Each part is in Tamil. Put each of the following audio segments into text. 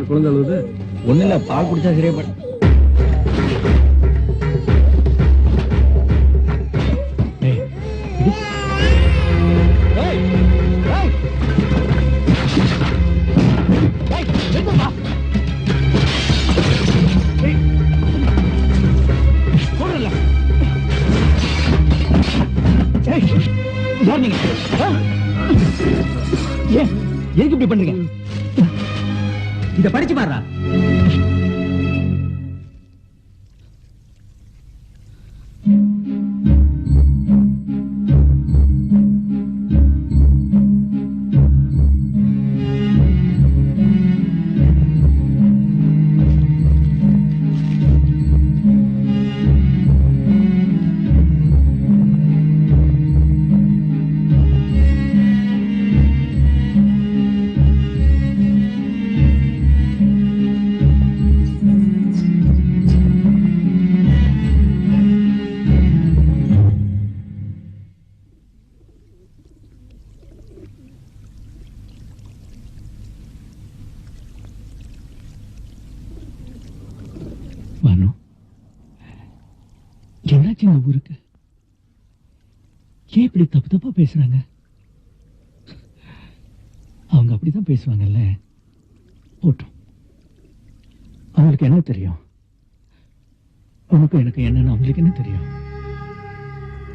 குழந்தை அழுகுது? ஒண்ணு இல்ல, பால் குடிச்சா சரியா போயிடும். எதுக்கு இப்படி பண்றீங்க? இத படிச்சு பாருடா. என்னாச்சு இந்த ஊருக்கு? ஏன் இப்படி தப்பு தப்பா பேசுறாங்க? அவங்க அப்படிதான் பேசுவாங்கல்ல, போட்டோம். அவங்களுக்கு என்ன தெரியும்? உனக்கு எனக்கு என்னன்னு அவங்களுக்கு என்ன தெரியும்?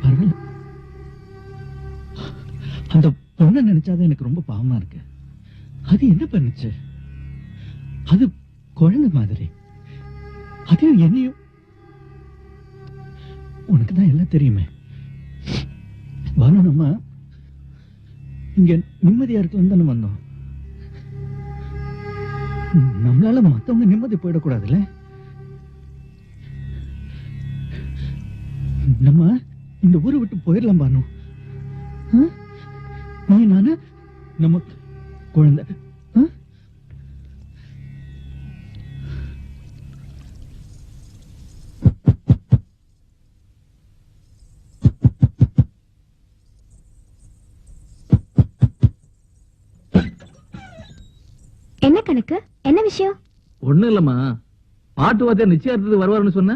பரவாயில்ல. அந்த பொண்ணை நினைச்சாதான் எனக்கு ரொம்ப பாவமா இருக்கு. அது என்ன பண்ணுச்சு? அது குழந்தை மாதிரி. அதையும் என்னையும். உனக்கு தான் எல்லாம் தெரியுமே. நம்ம இங்க நிம்மதியா இருக்கலாம் தானே வந்தோம். நம்மளால மத்தவங்க நிம்மதி போயிடக்கூடாதுல்ல. நம்ம இந்த ஊரை விட்டு போயிடலாம் பானு. நீ நானு நம்ம குழந்தை. என்ன கணக்கு? என்ன விஷயம்? ஒண்ணு இல்லம்மா, பாட்டு வாத்தியார் நிச்சயத்துக்கு வருவாருன்னு சொன்ன.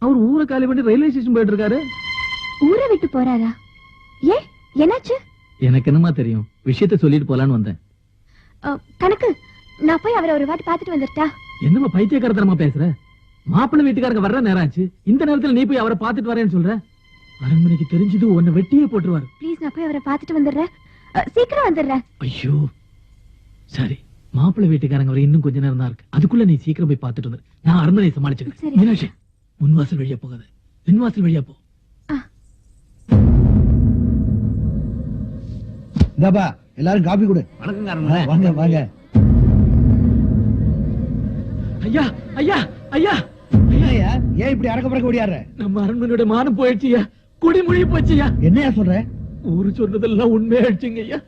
அவர் ஊரை காலி பண்ணி ரயில்வே ஸ்டேஷன் போயிட்டு இருக்காரு. ஊரை விட்டு போறாரா? ஏ, என்னாச்சு? எனக்கு என்னமா தெரியும், விஷயத்த சொல்லிட்டு போலான்னு வந்தேன். கணக்கு, நான் போய் அவரை ஒரு வாட்டி பாத்துட்டு வந்துட்டா? என்னமா பைத்தியக்காரத்தனமா பேசுற? மாப்பிள்ளை வீட்டுக்காரங்க வர்ற நேரம் ஆச்சு. இந்த நேரத்துல நீ போய் அவரை பாத்துட்டு வரேன்னு சொல்ற? அரண்மனைக்கு தெரிஞ்சது உன்னை வெட்டியே போட்டுருவாரு. ப்ளீஸ், நான் போய் அவரை பாத்துட்டு வந்துடுறேன். சீக்கிரம் வந்துடுறேன். ஐயோ, சரி. மாப்பிள்ளை வீட்டுக்காரங்க வர இன்னும் கொஞ்ச நேரம் தான் இருக்கு. அதுக்குள்ள நீ சீக்கிரம் போய் பாத்துட்டு வந்து நான் அரண்மனையை சமாளிச்சுக்கிறேன். மீனாட்சி, முன்வாசல் வழியா போகாத, பின்வாசல் வழியா போ. இந்தாப்பா, எல்லாரும் காபி கொடு. வணக்கம். வாங்க வாங்க. ஐயா ஐயா ஐயா, ஏன் இப்படி அரக்க பறக்க ஓடியாரு? நம்ம அரண்மனையோட மானம் போயிடுச்சுயா, குடிமொழி போச்சுயா. என்னையா சொல்ற? ஊரு சொன்னதெல்லாம் உண்மையாயிடுச்சுங்க ஐயா.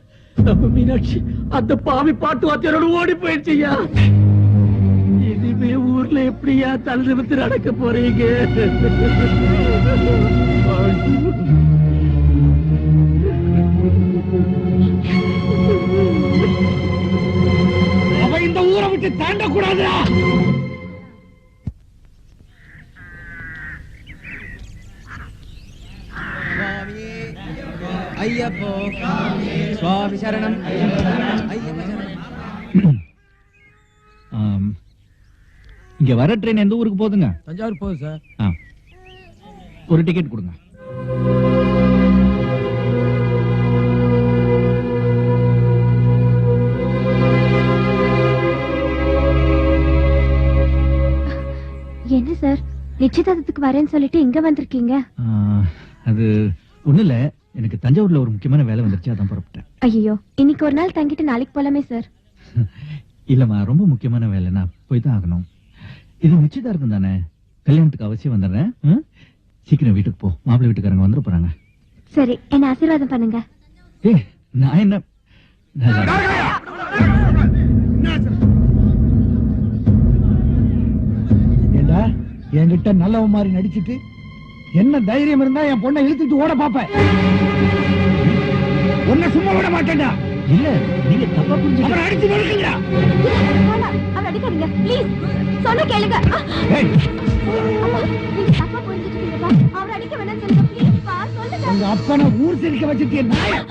நம்ம மீனாட்சி அந்த பாவி பாட்டு வாத்தியாரோட ஓடி போயிடுச்சுயா. இனிமே ஊர்ல எப்படியா தலை நிமித்து நடக்க போறீங்க? அவ இந்த ஊரை விட்டு தாண்ட கூடாதுடா. ஐயப்போ சுவாமி சரணம். இங்க வர ட்ரெயின் எந்த ஊருக்கு போகுதுங்க? தஞ்சாவூர் போகுது சார். ஒரு டிக்கெட் கொடுங்க. என்ன சார், நிச்சயதார்த்தத்துக்கு வரேன்னு சொல்லிட்டு இங்க வந்திருக்கீங்க? அது ஒண்ணு இல்ல, எனக்கு தஞ்சாவூர்ல ஒரு முக்கியமான வேலை வந்துருச்சு, அதான் புறப்பட்டேன். ஐயோ, இன்னைக்கு ஒரு நாள் தங்கிட்டு நாளைக்கு போலாமே சார். இல்லம்மா, ரொம்ப முக்கியமான வேலை, நான் போய் தான் ஆகணும். இது நிச்சயதார்த்தம் தானே, கல்யாணத்துக்கு அவசியம் வந்துடுறேன். சீக்கிரம் வீட்டுக்கு போ, மாப்பிள்ளை வீட்டுக்காரங்க வந்துட போறாங்க. சரி, என்ன ஆசீர்வாதம் பண்ணுங்க. நான் என்ன ஏண்டா, என்கிட்ட நல்லவன் மாதிரி நடிச்சிட்டு என்ன தைரியம் இருந்தா என் பொண்ணை இழுத்துட்டு ஓட பாப்ப? உன்னை சும்மா விட மாட்டேன்டா. இல்ல நீங்க தப்பா புரிஞ்சுக்க. அவரை அடிச்சு நொறுக்குங்கடா. அவர் அடிக்காதீங்க ப்ளீஸ். சொன்ன கேளுங்க. ஏய், அப்பா, நீங்க தப்பா புரிஞ்சுக்கிட்டீங்கப்பா. அவர் அடிக்க வேணாம்னு சொல்லுங்க ப்ளீஸ் பா. சொல்லுங்க. உங்க அப்பனை ஊர் சிரிக்க வச்சிருக்கே நாய.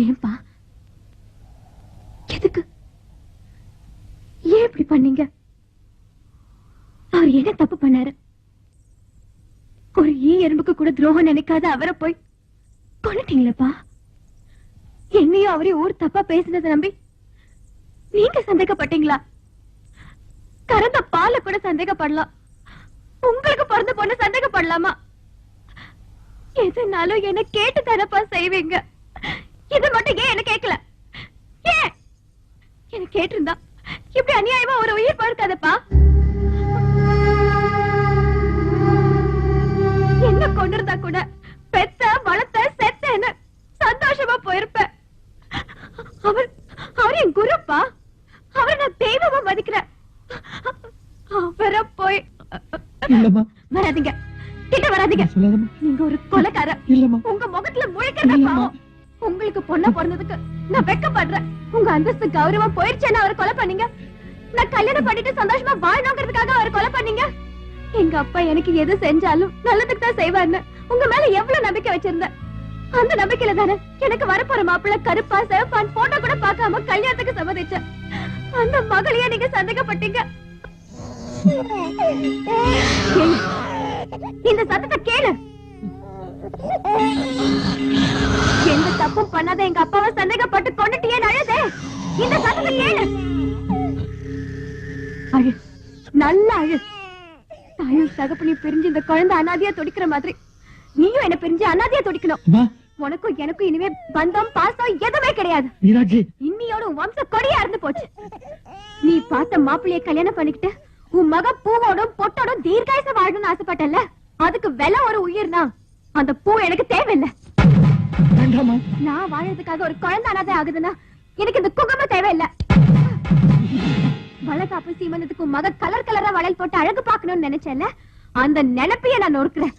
ஏன்பா எதுக்கு ஏன் இப்படி பண்ணீங்க? அவர் என்ன தப்பு பண்ணாரு? ஒரு எறும்புக்கு கூட துரோகம் நினைக்காத அவரை போய் கொன்னுட்டீங்களப்பா. என்னையும் அவரையும் ஊர் தப்பா பேசினதை நம்பி நீங்க சந்தேகப்பட்டீங்களா? கறந்த பால கூட சந்தேகப்படலாம், உங்களுக்கு பிறந்த பொண்ணு சந்தேகப்படலாமா? எதுனாலும் என்ன கேட்டு தரப்பா செய்வீங்க. இது மட்டும் ஏன் என்ன கேட்கல? ஏன் என்ன கேட்டிருந்தா இப்படி அநியாயமா ஒரு உயிர் போயிருக்காதப்பா. என்ன கொண்டிருந்தா கூட பெத்த வளர்த்த செத்த சந்தோஷமா போயிருப்பேன். அவர் என் குருப்பா. அவரை நான் தெய்வமா மதிக்கிறேன். அவரை போய் வராதீங்க, கிட்ட வராதீங்க. நீங்க ஒரு கொலைக்கார. உங்க முகத்துல முழிக்கிறத பாவம். உங்களுக்கு பொண்ணா பிறந்ததுக்கு நான் வெக்கப்படுறேன். உங்க அந்தஸ்து கௌரவம் போயிடுச்சேன்னு அவர் கொலை பண்ணீங்க. நான் கல்யாணம் பண்ணிட்டு சந்தோஷமா வாழணுங்கிறதுக்காக அவர் கொலை பண்ணீங்க. எங்க அப்பா எனக்கு எது செஞ்சாலும் நல்லதுக்கு தான் செய்வார்னு உங்க மேல எவ்வளவு நம்பிக்கை வச்சிருந்தேன். அந்த நம்பிக்கையில தானே எனக்கு வரப்போற மாப்பிள்ள கருப்பா சிவப்பான் போட்டோ கூட பார்க்காம கல்யாணத்துக்கு சம்மதிச்சேன். அந்த மகளையே நீங்க சந்தேகப்பட்டீங்க. இந்த சத்தத்தை கேளு. எந்த தப்பும் பண்ணாத எங்க அப்பாவை சந்தேகப்பட்டு கொண்டுட்டியே அழுதே. இந்த சத்தத்தை கேளு. அழு, நல்ல அழு. தாயும் தகப்பனையும் பிரிஞ்சு இந்த குழந்தை அனாதையா துடிக்கிற மாதிரி நீயும் என்ன பிரிஞ்சு அனாதையா துடிக்கணும். உனக்கும் எனக்கும் இனிமே பந்தம் பாசம் எதுவுமே கிடையாது. இன்னியோட உன் வம்ச கொடியா இருந்து போச்சு. நீ பார்த்த மாப்பிள்ளைய கல்யாணம் பண்ணிக்கிட்டு உன் மக பூவோடும் பொட்டோடும் தீர்காயச வாழணும்னு ஆசைப்பட்டல. அதுக்கு விலை ஒரு உயிர்னா அந்த பூ எனக்கு தேவையில்லை. வேண்டாமா? நான் வாழறதுக்காக ஒரு குழந்தை அனாதை ஆகுதுன்னா எனக்கு இந்த குங்குமம் தேவையில்லை. வளகாப்பு சீமந்தத்துக்கும் மக கலர் கலரா வளையல் போட்டு அழகு பார்க்கணும்னு நினைச்சேன்ல, அந்த நினைப்பைய நான் நொறுக்குறேன்.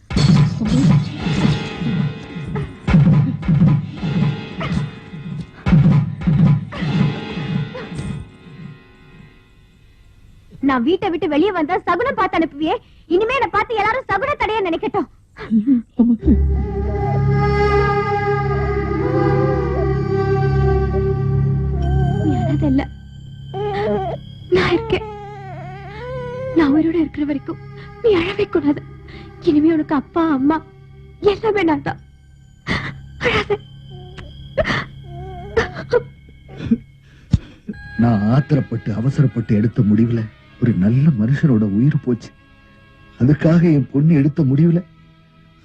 நான் வீட்டை விட்டு வெளியே வந்தா சகுனம் பார்த்து அனுப்புவியே, இனிமே என்ன பார்த்து எல்லாரும் சகுன தடைய நினைக்கட்டும். நீ அழதில்ல, நான் இருக்கேன். நான் உயிரோட இருக்கிற வரைக்கும் நீ அழவே கூடாது. இனிமே உனக்கு அப்பா அம்மா எல்லாமே நான் தான். நான் ஆத்திரப்பட்டு அவசரப்பட்டு எடுத்த முடிவுல ஒரு நல்ல மனுஷனோட உயிர் போச்சு. அதுக்காக என் பொண்ணு எடுத்த முடிவுல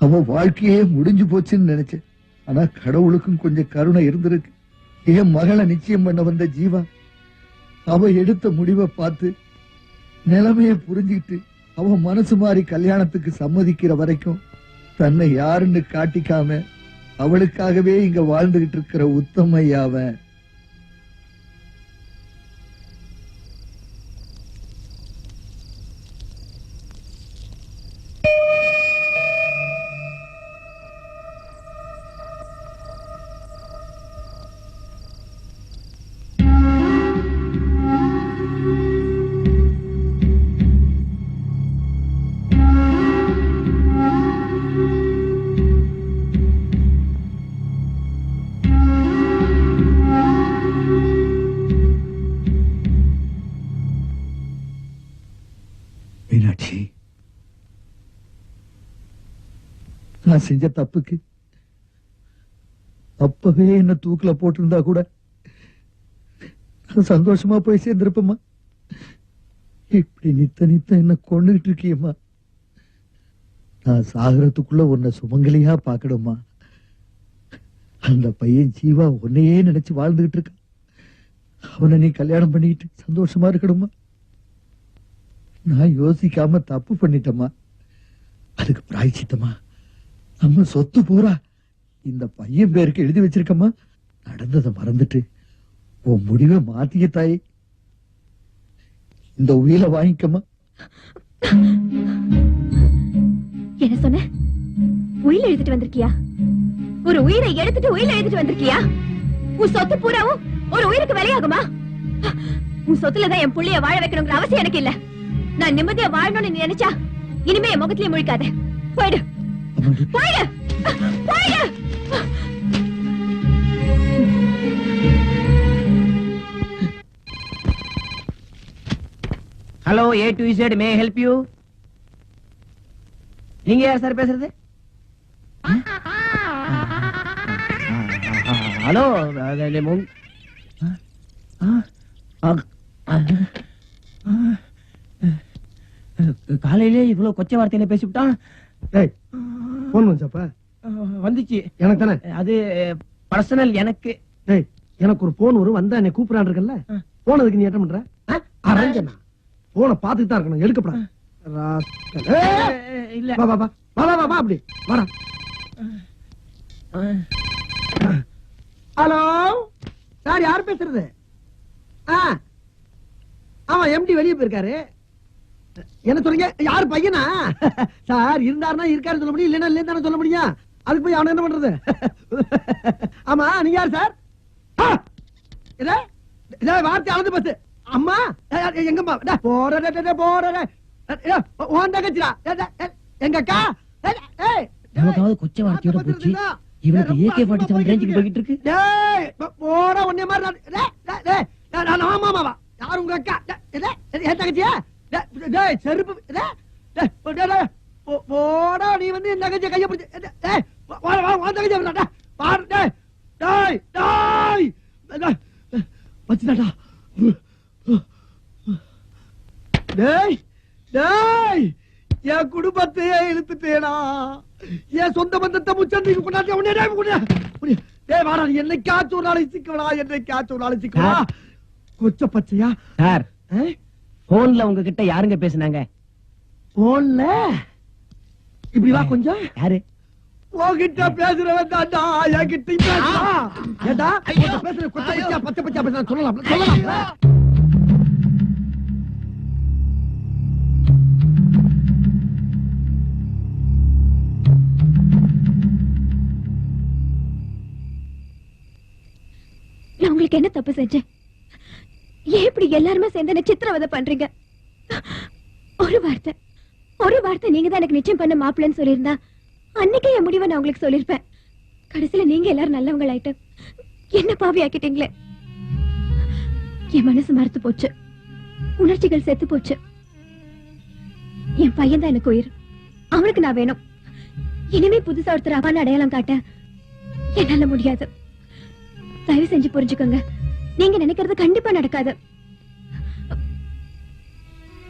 அவ வாழ்க்கையே முடிஞ்சு போச்சுன்னு நினைச்சேன். ஆனா கடவுளுக்கும் கொஞ்சம் கருணை இருந்திருக்கு. என் மகளை நிச்சயம் பண்ண வந்த ஜீவா அவ எடுத்த முடிவை பார்த்து நிலைமைய புரிஞ்சுக்கிட்டு அவ மனசு மாறி கல்யாணத்துக்கு சம்மதிக்கிற வரைக்கும் தன்னை யாருன்னு காட்டிக்காம அவளுக்காகவே இங்க வாழ்ந்துகிட்டு இருக்கிற உத்தமையாவன். மீனாட்சி, நான் செஞ்ச தப்புக்கு அப்பவே என்ன தூக்குல போட்டிருந்தா கூட நான் சந்தோஷமா போய் சேர்ந்திருப்பேம்மா. இப்படி நித்த நித்த என்ன கொண்டுகிட்டு இருக்கியம்மா. நான் சாகரத்துக்குள்ள உன்னை சுமங்கலியா பாக்கணுமா. அந்த பையன் ஜீவா உன்னையே நினைச்சு வாழ்ந்துகிட்டு இருக்கான். அவனை நீ கல்யாணம் பண்ணிக்கிட்டு சந்தோஷமா இருக்கணுமா. நான் யோசிக்காம தப்பு பண்ணிட்டேம்மா. அதுக்கு பிராய்ச்சித்தமா நம்ம சொத்து பூரா இந்த பையன் பேருக்கு எழுதி வச்சிருக்கம்மா. நடந்ததை மறந்துட்டு உன் முடிவை மாத்திய தாயே. இந்த உயிரை வாங்கிக்கம்மா. என்ன சொன்ன? உயிர் எழுதிட்டு வந்திருக்கியா? ஒரு உயிரை எடுத்துட்டு உயிர் எழுதிட்டு வந்திருக்கியா? உன் சொத்து பூராவும் ஒரு உயிருக்கு விலையாகுமா? உன் சொத்துலதான் என் புள்ளைய வாழ வைக்கணுங்கிற அவசியம் எனக்கு இல்ல. நான் நிம்மதியா வாழணும்னு நீ நினைச்சா இனிமே என் முகத்திலே முழிக்காத. போயிடு, போயிடு, போயிடு. Hello, A to Z, may help you? நீங்க யார் சார் பேசுறது? ஹலோ, காலையிலே இவ்வளவு கொச்சை வார்த்தையில பேசிவிட்டான். போன் வந்துச்சப்ப வந்துச்சு எனக்கு தானே. அது பர்சனல் எனக்கு. எனக்கு ஒரு போன் வரும், வந்தா என்னை கூப்பிடான் இருக்கல. போனதுக்கு நீ என்ன பண்ற? அரஞ்சனா போன பாத்துட்டு தான் இருக்கணும், எடுக்கப்படா. இல்ல, வா வா வா வா வா வா அப்படி வாடா. ஹலோ சார், யார் பேசுறது? ஆமா, எம்டி வெளியே போயிருக்காரு. என்ன சொல்றீங்க? யாரு பையனா? சார் இருந்தாருன்னா இருக்காரு சொல்ல முடியும், இல்லன்னா இல்லன்னு சொல்ல முடியும். அதுக்கு போய் அவன என்ன பண்றது? ஆமா, நீங்க யார் சார்? வார்த்தை அளந்து பஸ். அம்மா எங்கம்மா? போற கச்சிரா எங்க அக்கா. நமக்காவது கொச்சை வார்த்தையோட போச்சு. இவனுக்கு AK-47 ரேஞ்சுக்கு போயிட்டு இருக்கு. போற ஒன்னே மாதிரி. ஆமாவா? யாரு உங்க அக்கா? என் தங்கச்சியா? செருப்பு போடா. நீ வந்து என் தங்கச்சிய கைய பிடிச்சு வச்சுட்டாடா. என் குடும்பத்தையே இழுத்துட்டேடா. என் சொந்த பந்தத்தை முச்சந்திக்கு கொண்டாடி வாடா. என்னைக்காச்சும் ஒரு நாளை சிக்கவடா, என்னைக்காச்சும் ஒரு நாளை சிக்கவா. கொச்ச பச்சையா சார்? போன்ல உங்ககிட்ட யாருங்க பேசுனாங்க? போன்ல இப்படி வா கொஞ்சம். யாரு? போகிட்ட பேசுறவன் தாண்டா என்கிட்ட பேசுறான். ஏண்டா பேசுற கொச்ச பச்சா பச்சை பச்சா பேசுறான் சொல்லலாம். நான் உங்களுக்கு என்ன தப்பு செஞ்சேன்? ஏன் இப்படி எல்லாருமே சேர்ந்து என்ன சித்திரவதை பண்றீங்க? ஒரு வார்த்தை நீங்க தான் எனக்கு நிச்சயம் பண்ண மாப்பிள்ளைன்னு சொல்லியிருந்தா அன்னைக்கே என் முடிவை நான் உங்களுக்கு சொல்லிருப்பேன். கடைசியில நீங்க எல்லாரும் நல்லவங்களாயிட்டு என்ன பாவி ஆக்கிட்டீங்களே. என் மனசு மறுத்து போச்சு, உணர்ச்சிகள் செத்து போச்சு. என் பையன் தான் எனக்கு உயிர், அவனுக்கு நான் வேணும். இனிமே புதுசா ஒருத்தர் அவான அடையாளம் காட்ட என்னால முடியாது. தயவு செஞ்சு புரிஞ்சுக்கோங்க, நீங்க நினைக்கிறது கண்டிப்பா நடக்காது.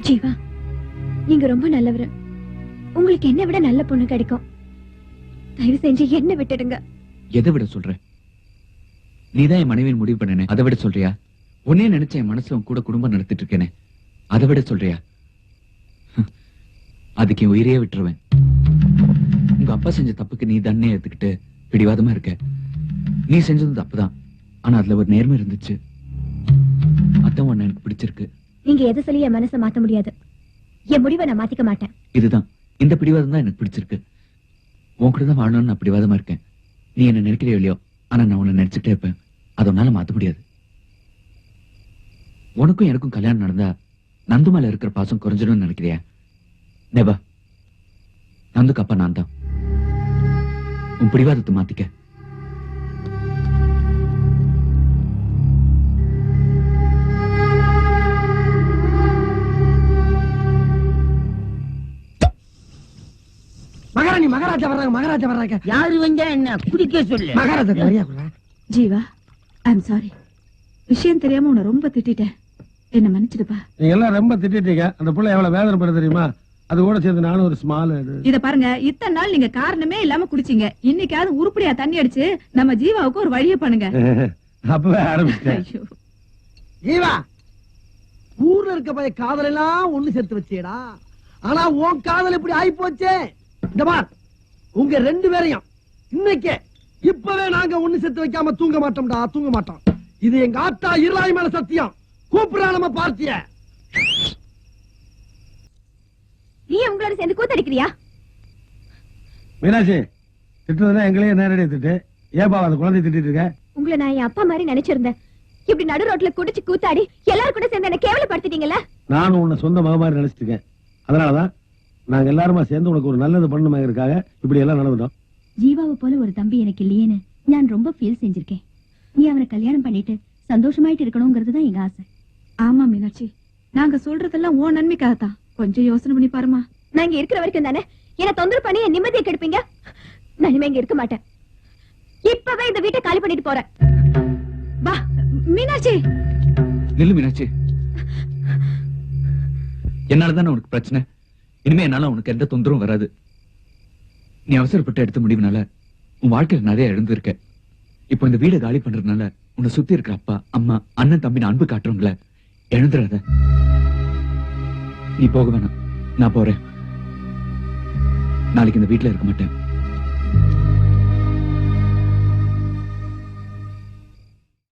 ஜீவா, நீங்க ரொம்ப நல்லவரு. உங்களுக்கு என்ன விட நல்ல பொண்ணு கிடைக்கும். தயவு செஞ்சு என்ன விட்டுடுங்க. எதை விட சொல்ற? நீதான் என் மனைவியின் முடிவு பண்ணனே, அதை விட சொல்றியா? உன்னே நினைச்ச என் மனசுல கூட குடும்பம் நடத்திட்டு இருக்கேனே, அதை விட சொல்றியா? அதுக்கு என் உயிரையே விட்டுருவேன். உங்க அப்பா செஞ்ச தப்புக்கு நீ தண்ணே எடுத்துக்கிட்டு பிடிவாதமா இருக்க. நீ செஞ்சது தப்புதான், ஆனா அதுல ஒரு நேர்மை இருந்துச்சு. அதான் உன்னை எனக்கு பிடிச்சிருக்கு. நீங்க எதை சொல்லி என் மனசை மாத்த முடியாது. என் முடிவை நான் மாத்திக்க மாட்டேன். இதுதான், இந்த பிடிவாதம் தான் எனக்கு பிடிச்சிருக்கு. உன் கூட தான் வாழணும்னு நான் பிடிவாதமா இருக்கேன். நீ என்ன நினைக்கிறே இல்லையோ, ஆனா நான் உன்னை நினைச்சுட்டே இருப்பேன். அதை உன்னால மாத்த முடியாது. உனக்கும் எனக்கும் கல்யாணம் நடந்தா நந்து மேல இருக்கிற பாசம் குறைஞ்சிடும் நினைக்கிறியா? நேபா, நந்துக்கு அப்பா நான் தான். உன் பிடிவாதத்தை மாத்திக்க. மகாராஜா வர்றாங்க. யாரு வந்தா என்ன குடிக்க சொல்லு. மகாராஜா நிறைய ஜீவா, ஐம் சாரி. விஷயம் தெரியாம உன்னை ரொம்ப திட்டேன். என்ன மன்னிச்சிடுப்பா. நீங்க எல்லாம் ரொம்ப திட்டிட்டீங்க. அந்த புள்ள எவ்வளவு வேதனை படுது தெரியுமா? அது கூட சேர்ந்து நானும் ஒரு ஸ்மால். இத பாருங்க, இத்தனை நாள் நீங்க காரணமே இல்லாம குடிச்சீங்க. இன்னைக்காவது உருப்படியா தண்ணி அடிச்சு நம்ம ஜீவாவுக்கு ஒரு வழியை பண்ணுங்க. அப்பவே ஆரம்பிச்சேன். ஜீவா, ஊர்ல இருக்க பைய காதல் எல்லாம் ஒண்ணு சேர்த்து வச்சேடா. ஆனா உன் காதல் இப்படி ஆயி போச்சே. இந்த பார், உங்க ரெண்டு பேரையும் இன்னைக்கு இப்பவே நாங்க ஒண்ணு சேர்த்து வைக்காம தூங்க மாட்டோம்டா, தூங்க மாட்டோம். இது எங்க ஆத்தா இருளாய் மேல சத்தியம். கூப்பிடா நம்ம பார்ட்டிய. நீ உங்களோட சேர்ந்து கூத்தடிக்கிறியா? மீனாட்சி, திட்டுறதுனா எங்களையே நேரடியா திட்டு. ஏப்பா அந்த குழந்தை திட்டிட்டு இருக்க? உங்களை நான் என் அப்பா மாதிரி நினைச்சிருந்தேன். இப்படி நடு ரோட்ல குடிச்சு கூத்தாடி எல்லாரும் கூட சேர்ந்து என்ன கேவலப்படுத்திட்டீங்கல்ல. நானும் உன்னை சொந்த மக மாதிரி நினைச்சிட்டு இருக்கேன். அதனாலதான் நாங்க எல்லாருமா சேர்ந்து உனக்கு ஒரு நல்லது பண்ணணுமாங்கிறதுக்காக இப்படி எல்லாம் நடந்துட்டோம். ஜீவாவை போல ஒரு தம்பி எனக்கு இல்லையேன்னு நான் ரொம்ப ஃபீல் செஞ்சிருக்கேன். நீ அவனை கல்யாணம் பண்ணிட்டு சந்தோஷமாயிட்டு இருக்கணுங்கிறது தான் எங்க ஆசை. ஆமா மீனாட்சி, நாங்க சொல்றதெல்லாம் உன் நன்மைக்காகத்தான். கொஞ்சம் யோசனை பண்ணி பாருமா. நான் இங்க இருக்கிற வரைக்கும் தானே என்ன தொந்தரவு பண்ணி என் நிம்மதியை கெடுப்பீங்க. நான் இனிமே இங்க இருக்க மாட்டேன். இப்பவே இந்த வீட்டை காலி பண்ணிட்டு போறேன். வா மீனாட்சி. நில்லு மீனாட்சி, என்னாலதானே உனக்கு பிரச்சனை. இனிமே என்னால உனக்கு எந்த தொந்தரவும் வராது. நீ அவசரப்பட்டு எடுத்த முடிவுனால உன் வாழ்க்கையில நிறைய இழந்திருக்க. இப்போ இந்த வீடை காலி பண்றதுனால உன்னை சுத்தி இருக்கிற அப்பா, அம்மா, அண்ணன், தம்பி அன்பு காட்டுறவங்கள எழுந்துறாத. நீ போக வேணாம், நான் போறேன். நாளைக்கு இந்த வீட்டுல இருக்க மாட்டேன்.